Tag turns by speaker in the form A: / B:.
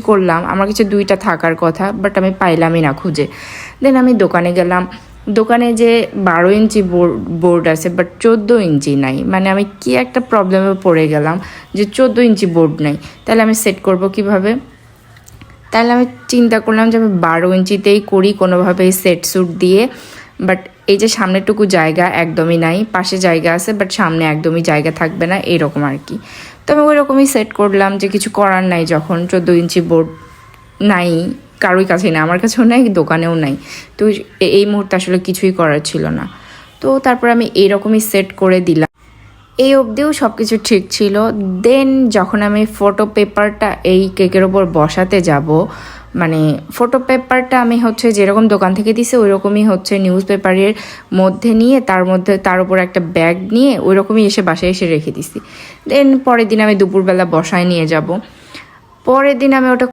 A: করলাম, আমার কাছে 2টা থাকার কথা, বাট আমি পাইলামই না খুঁজে। দেন আমি দোকানে গেলাম, দোকানে যে 12 ইঞ্চি বোর্ড আছে বাট 14 ইঞ্চি নাই। মানে আমি কি একটা প্রবলেমে পড়ে গেলাম যে 14 ইঞ্চি বোর্ড নাই, তাহলে আমি সেট করব কিভাবে? তাহলে আমি চিন্তা করলাম যে আমি 12 ইঞ্চিতেই করি কোনোভাবে সেট সুট দিয়ে। বাট এই যে সামনেটুকু জায়গা একদমই নাই, পাশে জায়গা আছে বাট সামনে একদমই জায়গা থাকবে না, এরকম আর কি। তো আমি ওই রকমই সেট করলাম, যে কিছু করার নাই, যখন 14 ইঞ্চি বোর্ড নাই কারোই কাছে না, আমার কাছেও নাই, দোকানেও নাই। তো এই মুহূর্তে আসলে কিছুই করার ছিল না। তো তারপর আমি এইরকমই সেট করে দিলাম। এই অবধিও সব কিছু ঠিক ছিল। দেন যখন আমি ফটো পেপারটা এই কেকের ওপর বসাতে যাব, মানে ফটো পেপারটা আমি যেরকম দোকান থেকে দিছে ওই রকমই নিউজ পেপারের মধ্যে নিয়ে তার উপর একটা ব্যাগ নিয়ে ওই রকমই এসে বাসায় এসে রেখে দিছি। দেন পরের দিন আমি দুপুরবেলা বসায় নিয়ে যাব। পরের দিন আমি ওটা